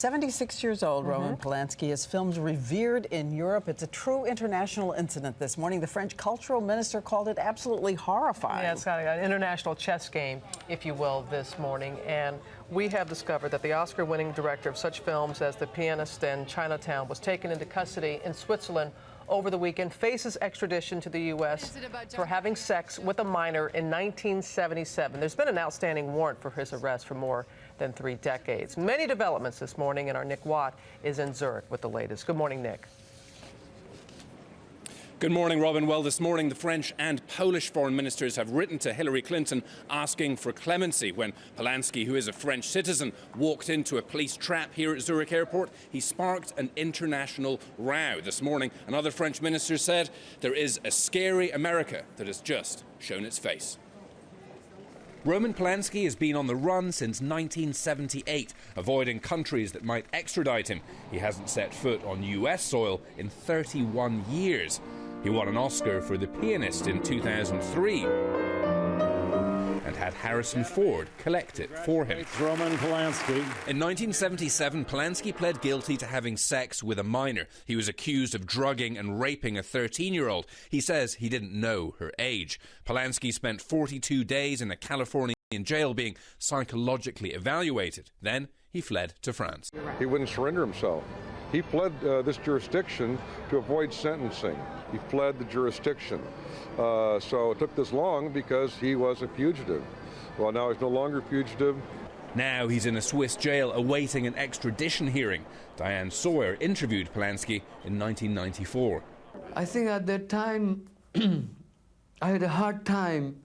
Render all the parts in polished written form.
76 years old, Roman Polanski is filmed revered in Europe. It's a true international incident this morning. The French cultural minister called it absolutely horrifying. Yeah, it's kind of an international chess game, if you will, this morning. And we have discovered that the Oscar-winning director of such films as The Pianist and Chinatown was taken into custody in Switzerland over the weekend, faces extradition to the U.S. for having sex with a minor in 1977. There's been an outstanding warrant for his arrest for more than 3 decades. Many developments this morning, and our Nick Watt is in Zurich with the latest. Good morning, Nick. Good morning, Robin. Well, this morning, the French and Polish foreign ministers have written to Hillary Clinton asking for clemency. When Polanski, who is a French citizen, walked into a police trap here at Zurich Airport, he sparked an international row. This morning, another French minister said there is a scary America that has just shown its face. Roman Polanski has been on the run since 1978, avoiding countries that might extradite him. He hasn't set foot on US soil in 31 years. He won an Oscar for The Pianist in 2003 and had Harrison Ford collect it for him. It's Roman Polanski. In 1977, Polanski pled guilty to having sex with a minor. He was accused of drugging and raping a 13-year-old. He says he didn't know her age. Polanski spent 42 days in a Californian jail being psychologically evaluated. Then he fled to France. He wouldn't surrender himself. He fled this jurisdiction to avoid sentencing. He fled the jurisdiction. So it took this long because he was a fugitive. Well, now he's no longer a fugitive. Now he's in a Swiss jail awaiting an extradition hearing. Diane Sawyer interviewed Polanski in 1994. I think at that time, I had a hard time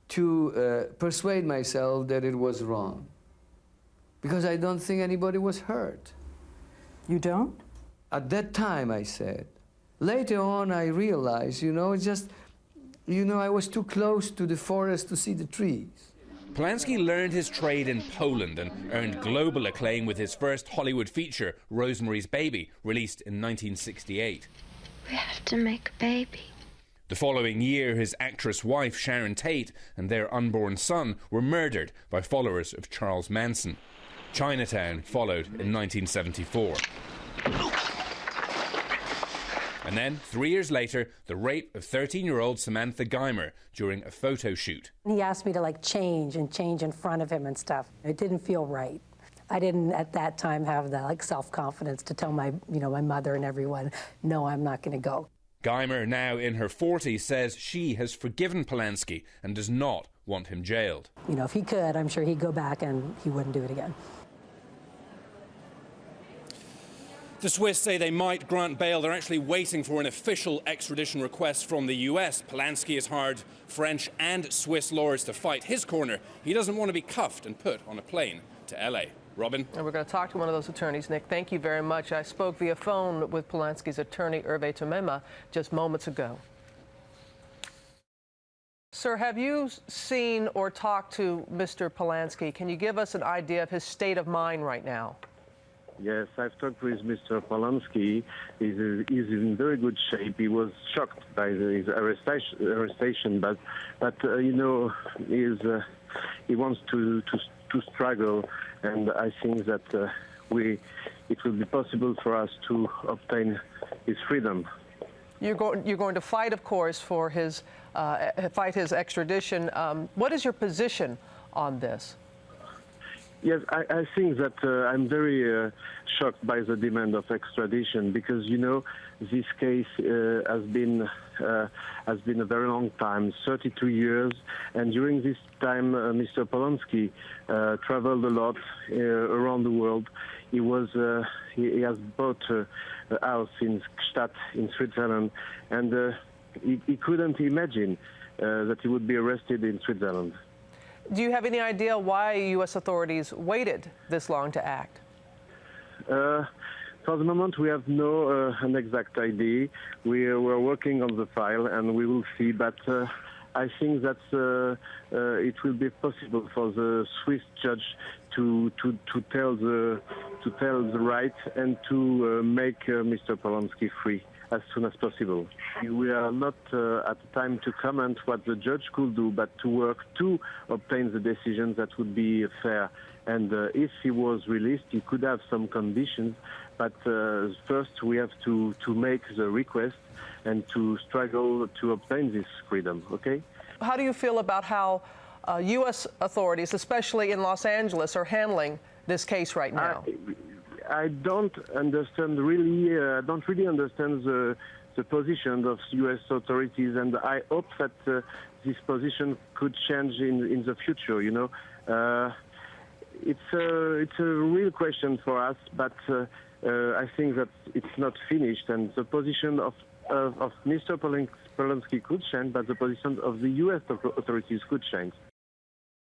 to persuade myself that it was wrong, because I don't think anybody was hurt. You don't? At that time, I said. Later on, I realized, it's just, I was too close to the forest to see the trees. Polanski learned his trade in Poland and earned global acclaim with his first Hollywood feature, Rosemary's Baby, released in 1968. We have to make a baby. The following year, his actress wife, Sharon Tate, and their unborn son were murdered by followers of Charles Manson. Chinatown followed in 1974. And then, 3 years later, the rape of 13-year-old Samantha Geimer during a photo shoot. He asked me to change in front of him and stuff. It didn't feel right. I didn't at that time have the self-confidence to tell my mother and everyone, no, I'm not going to go. Geimer, now in her 40s, says she has forgiven Polanski and does not want him jailed. If he could, I'm sure he'd go back and he wouldn't do it again. The Swiss say they might grant bail. They're actually waiting for an official extradition request from the US. Polanski has hired French and Swiss lawyers to fight his corner. He doesn't want to be cuffed and put on a plane to LA. Robin? And we're going to talk to one of those attorneys. Nick, thank you very much. I spoke via phone with Polanski's attorney, Hervé Tomema, just moments ago. Sir, have you seen or talked to Mr. Polanski? Can you give us an idea of his state of mind right now? Yes, I've talked with Mr. Polanski. He's in very good shape. He was shocked by his arrestation, but he wants to struggle, and I think that it will be possible for us to obtain his freedom. You're going to fight, of course, for his extradition. What is your position on this? Yes, I think that I'm very shocked by the demand of extradition, because this case has been a very long time, 32 years, and during this time Mr. Polanski traveled a lot around the world. He has bought a house in Gstaad in Switzerland, and he couldn't imagine that he would be arrested in Switzerland. Do you have any idea why U.S. authorities waited this long to act? For the moment, we have no an exact idea. We're working on the file, and we will see. But I think that it will be possible for the Swiss judge to tell the right and to make Mr. Polanski free as soon as possible. We are not at the time to comment what the judge could do, but to work to obtain the decision that would be fair And if he was released, he could have some conditions. But first, we have to make the request and to struggle to obtain this freedom, okay? How do you feel about how U.S. authorities, especially in Los Angeles, are handling this case right now? I don't understand really. I don't really understand the position of U.S. authorities, and I hope that this position could change in the future. You know, it's a real question for us, but I think that it's not finished, and the position of Mr. Polanski could change, but the position of the U.S. authorities could change.